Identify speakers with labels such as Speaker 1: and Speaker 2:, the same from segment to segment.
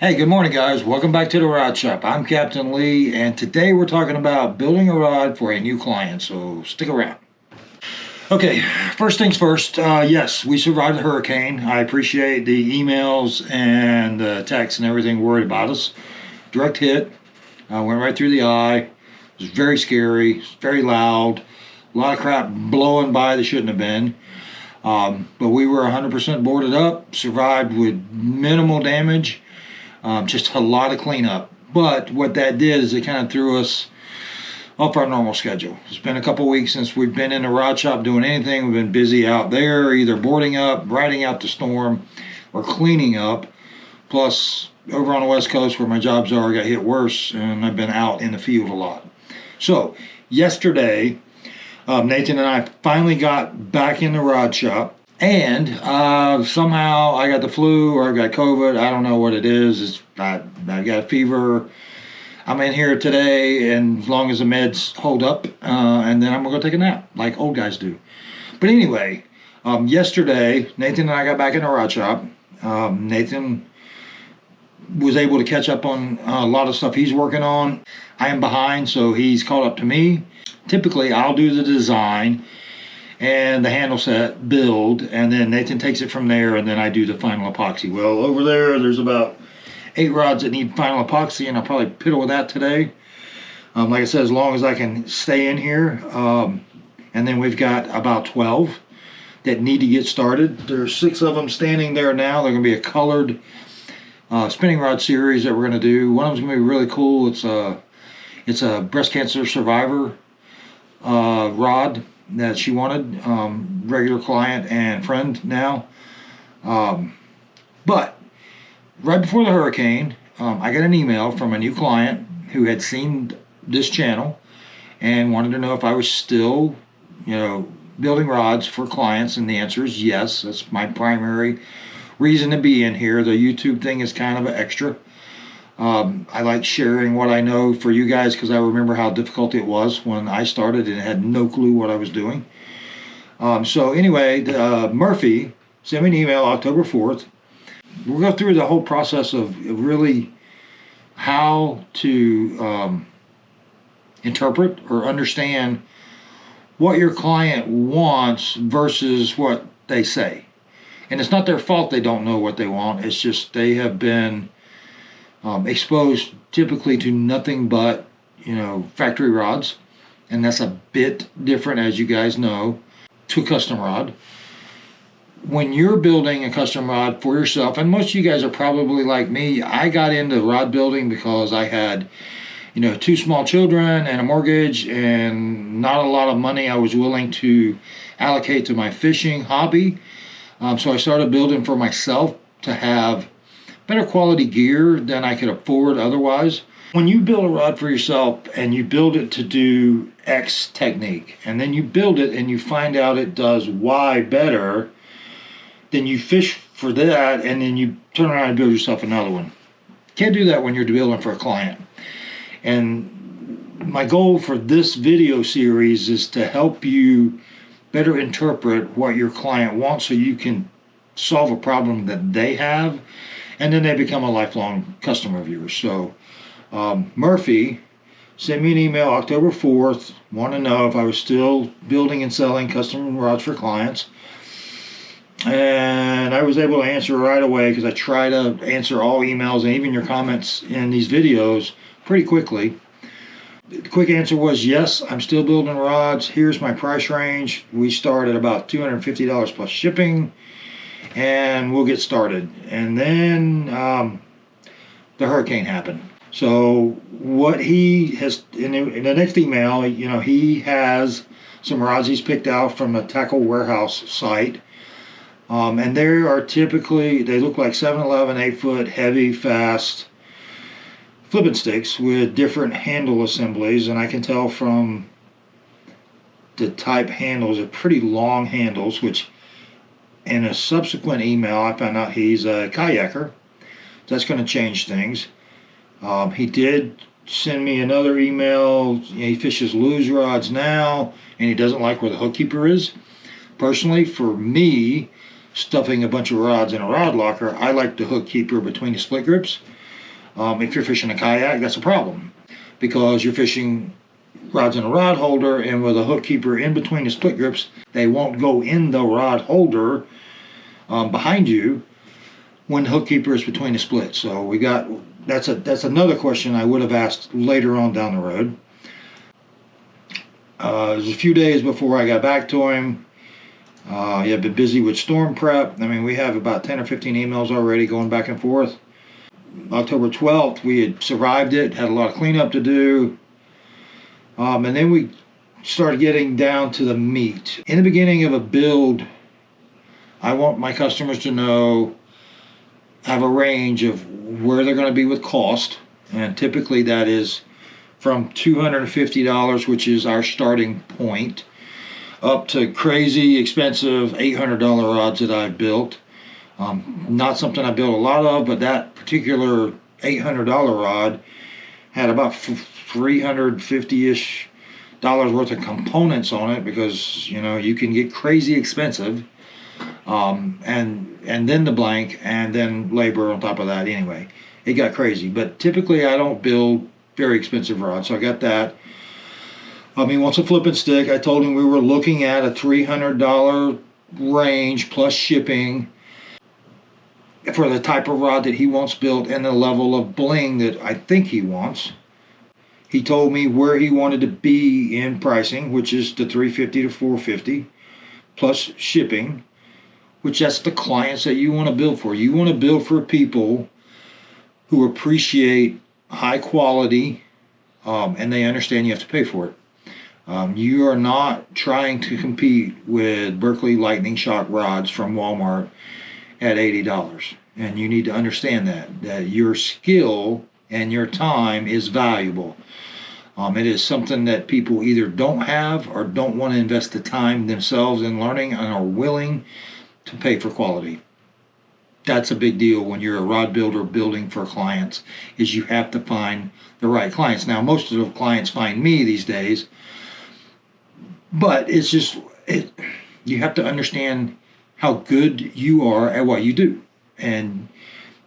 Speaker 1: Hey, good morning, guys. Welcome back to the Rod Shop. I'm Captain Lee, and today we're talking about building a rod for a new client, so stick around. Okay, first things first. Yes, we survived the hurricane. I appreciate the emails and the texts and everything worried about us. Direct hit, went right through the eye. It was very scary, very loud. A lot of crap blowing by that shouldn't have been. But we were 100% boarded up, survived with minimal damage. Just a lot of cleanup. But what that did is it kind of threw us off our normal schedule. It's been a couple weeks since we've been in the rod shop doing anything. We've been busy out there, either boarding up, riding out the storm, or cleaning up. Plus, over on the West Coast where my jobs are, I got hit worse, and I've been out in the field a lot. So, yesterday, Nathan and I finally got back in the rod shop. And somehow I got the flu or I got COVID. I don't know what it is. I got a fever. I'm in here today, and as long as the meds hold up, and then I'm going to go take a nap like old guys do. But anyway, yesterday, Nathan and I got back in the rod shop. Nathan was able to catch up on a lot of stuff he's working on. I am behind, so he's caught up to me. Typically, I'll do the design and the handle set build, and then Nathan takes it from there, and then I do the final epoxy. Well, over there's about 8 rods that need final epoxy, and I'll probably piddle with that today. Like I said, as long as I can stay in here. And then we've got about 12 that need to get started. There's 6 of them standing there now. They're going to be a colored spinning rod series that we're going to do. One of them's going to be really cool. It's a breast cancer survivor rod that she wanted, regular client and friend now. But right before the hurricane, I got an email from a new client who had seen this channel and wanted to know if I was still, building rods for clients, and the answer is yes. That's my primary reason to be in here. The YouTube thing is kind of an extra. I like sharing what I know for you guys because I remember how difficult it was when I started and had no clue what I was doing. So anyway, Murphy sent me an email October 4th. We'll go through the whole process of really how to interpret or understand what your client wants versus what they say. And it's not their fault they don't know what they want. It's just they have been exposed typically to nothing but factory rods, and that's a bit different, as you guys know, to a custom rod. When you're building a custom rod for yourself, and most of you guys are probably like me, I got into rod building because I had 2 small children and a mortgage and not a lot of money I was willing to allocate to my fishing hobby. So I started building for myself to have better quality gear than I could afford otherwise. When you build a rod for yourself and you build it to do X technique, and then you build it and you find out it does Y better, then you fish for that, and then you turn around and build yourself another one. Can't do that when you're building for a client. And my goal for this video series is to help you better interpret what your client wants so you can solve a problem that they have, and then they become a lifelong customer of yours. So Murphy sent me an email October 4th, wanted to know if I was still building and selling custom rods for clients. And I was able to answer right away because I try to answer all emails and even your comments in these videos pretty quickly. The quick answer was yes, I'm still building rods. Here's my price range. We start at about $250 plus shipping, and we'll get started. And then the hurricane happened. So what he has in the next email, he has some rods he's picked out from a tackle warehouse site. And they are typically, they look like 7-11, 8-foot, heavy, fast flipping sticks with different handle assemblies. And I can tell from the type handles, are pretty long handles, which in a subsequent email I found out he's a kayaker. That's going to change things. He did send me another email. He fishes luge rods now, and he doesn't like where the hook keeper is. Personally, for me, stuffing a bunch of rods in a rod locker, I like the hook keeper between the split grips. If you're fishing a kayak, that's a problem because you're fishing rods in a rod holder, and with a hook keeper in between the split grips, they won't go in the rod holder behind you when the hook keeper is between the splits. So that's another question I would have asked later on down the road. It was a few days before I got back to him. He had been busy with storm prep. I mean, we have about 10 or 15 emails already going back and forth. October 12th, we had survived it, had a lot of cleanup to do. And then we started getting down to the meat. In the beginning of a build, I want my customers to have a range of where they're going to be with cost. And typically that is from $250, which is our starting point, up to crazy expensive $800 rods that I've built. Not something I built a lot of, but that particular $800 rod had about 350-ish dollars worth of components on it because you can get crazy expensive, and then the blank and then labor on top of that. Anyway, it got crazy, but typically I don't build very expensive rods, so I got that. He wants a flipping stick. I told him we were looking at a $300 range plus shipping for the type of rod that he wants built and the level of bling that I think he wants. He told me where he wanted to be in pricing, which is the $350 to $450 plus shipping, which that's the clients that you want to build for. You want to build for people who appreciate high quality, and they understand you have to pay for it. You are not trying to compete with Berkeley Lightning Shock rods from Walmart at $80. And you need to understand that your skill and your time is valuable. It is something that people either don't have or don't want to invest the time themselves in learning and are willing to pay for quality. That's a big deal when you're a rod builder building for clients, is you have to find the right clients. Now, most of the clients find me these days, but you have to understand how good you are at what you do. And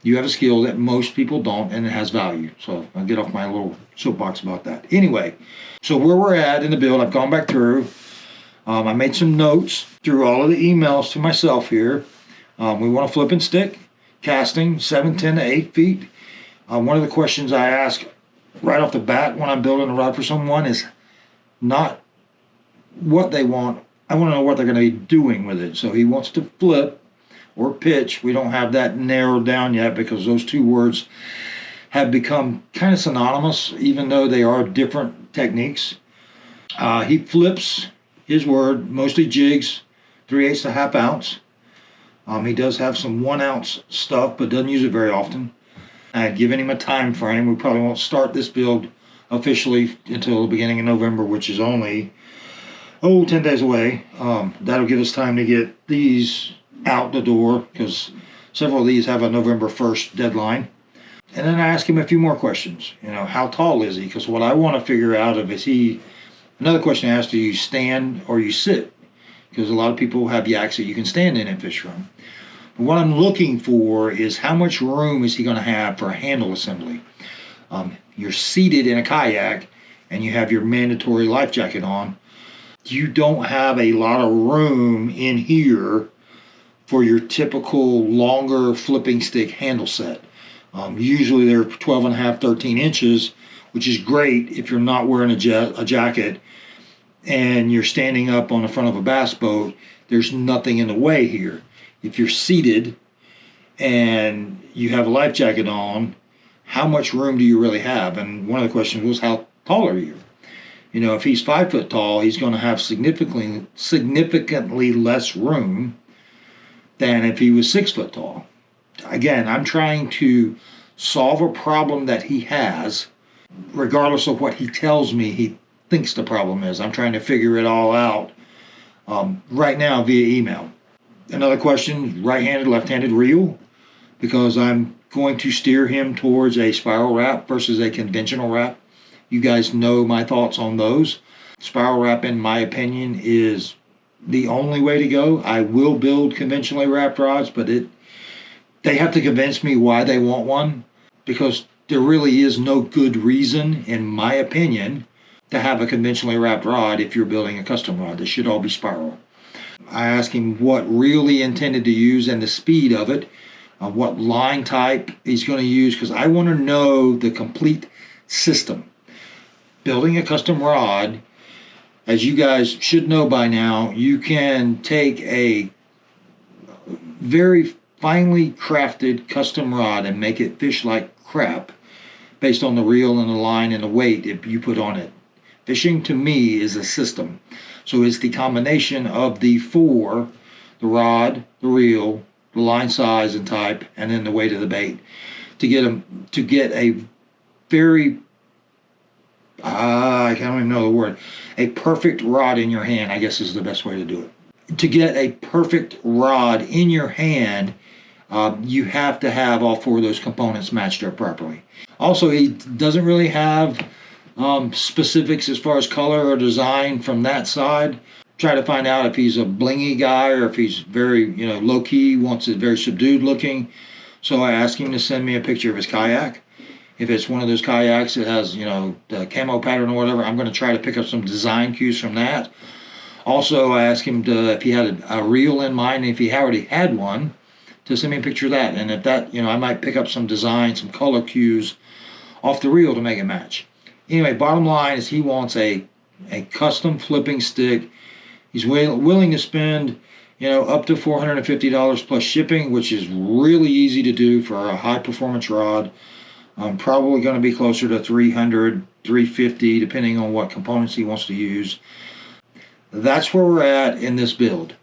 Speaker 1: you have a skill that most people don't, and it has value. So I'll get off my little soapbox about that. Anyway, so where we're at in the build, I've gone back through. I made some notes through all of the emails to myself here. We want a flipping stick, casting 7, 10 to 8 feet. One of the questions I ask right off the bat when I'm building a rod for someone is not what they want. I want to know what they're going to be doing with it. So he wants to flip or pitch. We don't have that narrowed down yet because those two words have become kind of synonymous, even though they are different techniques. He flips his word, mostly jigs, 3/8 to half ounce. He does have some 1 ounce stuff, but doesn't use it very often. I had given him a time frame. We probably won't start this build officially until the beginning of November, which is only 10 days away. That'll give us time to get these out the door because several of these have a November 1st deadline. And then I ask him a few more questions. How tall is he? Because what I want to figure out another question I ask, do you stand or you sit? Because a lot of people have yaks that you can stand in and fish from. But what I'm looking for is how much room is he going to have for a handle assembly? You're seated in a kayak and you have your mandatory life jacket on. You don't have a lot of room in here for your typical longer flipping stick handle set. Usually they're 12.5, 13 inches, which is great if you're not wearing a jacket and you're standing up on the front of a bass boat. There's nothing in the way here. If you're seated and you have a life jacket on, how much room do you really have? And one of the questions was, how tall are you? If he's 5 foot tall, he's going to have significantly less room than if he was 6 foot tall. Again, I'm trying to solve a problem that he has, regardless of what he tells me he thinks the problem is. I'm trying to figure it all out right now via email. Another question, right-handed, left-handed reel, because I'm going to steer him towards a spiral wrap versus a conventional wrap. You guys know my thoughts on those. Spiral wrap, in my opinion, is the only way to go. I will build conventionally wrapped rods, but they have to convince me why they want one, because there really is no good reason, in my opinion, to have a conventionally wrapped rod if you're building a custom rod. They should all be spiral. I asked him what reel he intended to use and the speed of it, what line type he's going to use, because I want to know the complete system. Building a custom rod, as you guys should know by now, you can take a very finely crafted custom rod and make it fish like crap based on the reel and the line and the weight if you put on it. Fishing to me is a system. So it's the combination of the four: the rod, the reel, the line size and type, and then the weight of the bait, to get a very I can't even know the word, a perfect rod in your hand, I guess is the best way to do it. To get a perfect rod in your hand, you have to have all four of those components matched up properly. Also, he doesn't really have specifics as far as color or design from that side. Try to find out if he's a blingy guy or if he's very, low key, wants it very subdued looking. So I asked him to send me a picture of his kayak. If it's one of those kayaks that has, the camo pattern or whatever, I'm going to try to pick up some design cues from that. Also, I asked him if he had a reel in mind, and if he already had one, to send me a picture of that. And if that, I might pick up some design, some color cues off the reel to make it match. Anyway, bottom line is he wants a custom flipping stick. He's willing to spend, up to $450 plus shipping, which is really easy to do for a high performance rod. Probably going to be closer to $300, $350, depending on what components he wants to use. That's where we're at in this build.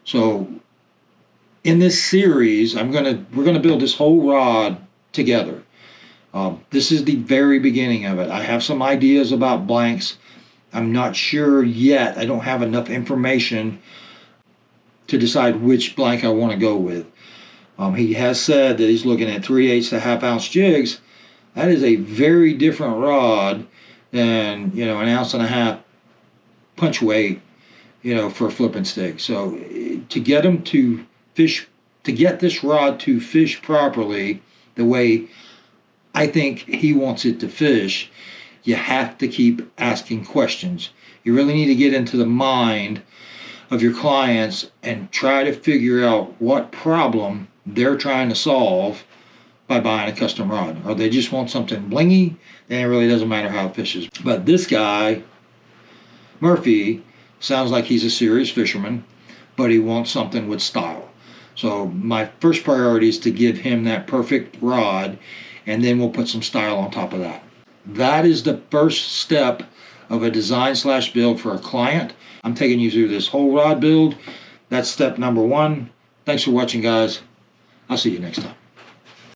Speaker 1: So in this series, we're gonna build this whole rod together. This is the very beginning of it. I have some ideas about blanks. I'm not sure yet. I don't have enough information to decide which blank I want to go with. He has said that he's looking at 3/8 to half-ounce jigs. That is a very different rod than, an ounce and a half punch weight, for a flipping stick. So to get him to fish, to get this rod to fish properly the way I think he wants it to fish, you have to keep asking questions. You really need to get into the mind of your clients and try to figure out what problem they're trying to solve by buying a custom rod. Or they just want something blingy, then it really doesn't matter how it fishes. But this guy, Murphy, sounds like he's a serious fisherman, but he wants something with style. So my first priority is to give him that perfect rod, and then we'll put some style on top of that. That is the first step of a design/build for a client. I'm taking you through this whole rod build. That's step number one. Thanks for watching, guys. I'll see you next time.